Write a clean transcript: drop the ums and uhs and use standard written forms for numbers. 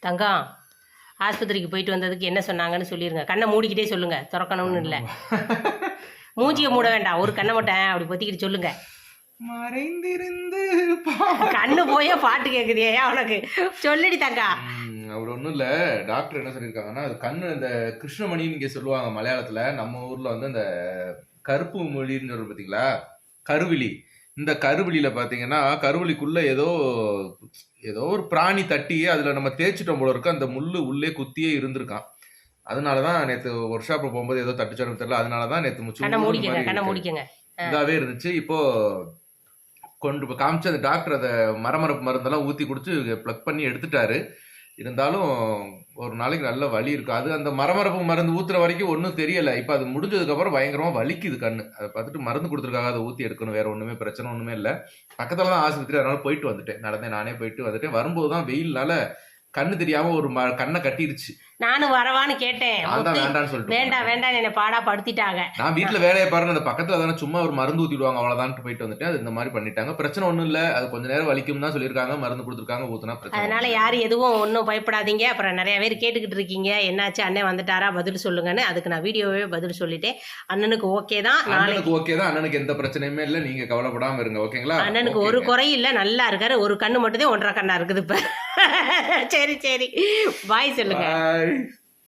தங்கம் ஆஸ்பத்திரிக்கு போயிட்டு வந்ததுக்கு என்ன சொன்னாங்கன்னு சொல்லிடுங்க. கண்ணை மூடிக்கிட்டே சொல்லுங்க, திறக்கணும்னு இல்லை. மூஞ்சியை மூட வேண்டாம், ஒரு கண்ணை மட்டும் அப்படி பொத்திக்கிட்டு சொல்லுங்க. மறைந்திருந்து கண்ணு போய பாட்டு கேக்குதே உனக்கு, சொல்லிடி தங்கா. அவர் ஒன்றும் இல்லை, டாக்டர் என்ன சொல்லியிருக்காங்கன்னா அது கண்ணு இந்த கிருஷ்ணமணின்னு இங்கே சொல்லுவாங்க மலையாளத்தில். நம்ம ஊரில் வந்து அந்த கருப்பு மொழின்னு சொல்ற பார்த்தீங்களா, கருவிழி. இந்த கருவிழியில பார்த்தீங்கன்னா கருவிழிக்குள்ள ஏதோ ஒரு பிராணி தட்டி அதில் நம்ம தேய்ச்சிட்டோம் போல இருக்கு. அந்த முள்ளு உள்ளே குத்தியே இருந்திருக்கான். அதனால தான் நேற்று ஒர்க் ஷாப்பில் போகும்போது ஏதோ தட்டுச்சாலும் தெரியல. அதனால தான் நேற்று முடிக்கங்க இதாகவே இருந்துச்சு. இப்போ கொண்டு போய் காமிச்சு அந்த டாக்டர் அதை மரமரப்பு மருந்தெல்லாம் ஊற்றி குடிச்சு ப்ளக் பண்ணி எடுத்துட்டாரு. இருந்தாலும் ஒரு நாளைக்கு நல்ல வலி இருக்கும். அது அந்த மரமரப்பு மருந்து ஊத்துற வரைக்கும் ஒன்றும் தெரியல. இப்போ அது முடிஞ்சதுக்கப்புறம் பயங்கரமாக வலிக்குது கண்ணு. அதை பார்த்துட்டு மருந்து கொடுத்துருக்காங்க, அதை ஊற்றி எடுக்கணும். வேற ஒன்றுமே பிரச்சனை ஒன்றுமே இல்லை. பக்கத்தில் தான் ஆஸ்பத்திரி, அதனால போயிட்டு வந்துட்டேன். நடந்தேன், நானே போயிட்டு வந்துட்டேன். வரும்போது தான் வெயில்னால கண்ணு தெரியாம ஒரு கண்ணை கட்டிருச்சு. நானும் வரவான்னு கேட்டேன், வேண்டாம்னு சொல்லிட்டு வேண்டாம் என்ன பாடா படுத்திட்டாங்க. நான் வீட்டுல வேலையை பாருங்க, அந்த பக்கத்துல தானே சும்மா ஒரு மருந்து ஊத்தி விடுவாங்க, அவ்வளவுதான் போயிட்டு வந்துட்டேன். அது இந்த மாதிரி பண்ணிட்டாங்க. பிரச்சனை ஒண்ணும் இல்ல, அது கொஞ்ச நேரம் வலிக்கும் தான் சொல்லியிருக்காங்க. மருந்து கொடுத்துருக்காங்க, ஊத்துனா பிரச்சனை. அதனால யாரும் எதுவும் ஒன்றும் பயப்படாதீங்க. அப்புறம் நிறைய பேர் கேட்டுக்கிட்டு இருக்கீங்க, என்னாச்சு அண்ணன் வந்துட்டாரா பதில் சொல்லுங்கன்னு. அதுக்கு நான் வீடியோவே பதில் சொல்லிட்டேன். அண்ணனுக்கு ஓகே தான், நாளைக்கு ஓகே தான். அண்ணனுக்கு எந்த பிரச்சனையுமே இல்லை, நீங்க கவலைப்படாம இருங்க. ஓகேங்களா? அண்ணனுக்கு ஒரு குறையும் இல்லை, நல்லா இருக்காரு. ஒரு கண்ணு மட்டும் தான் 1.5 கண்ணா இருக்குது இப்ப. சரி பாய் சொல்லுங்க.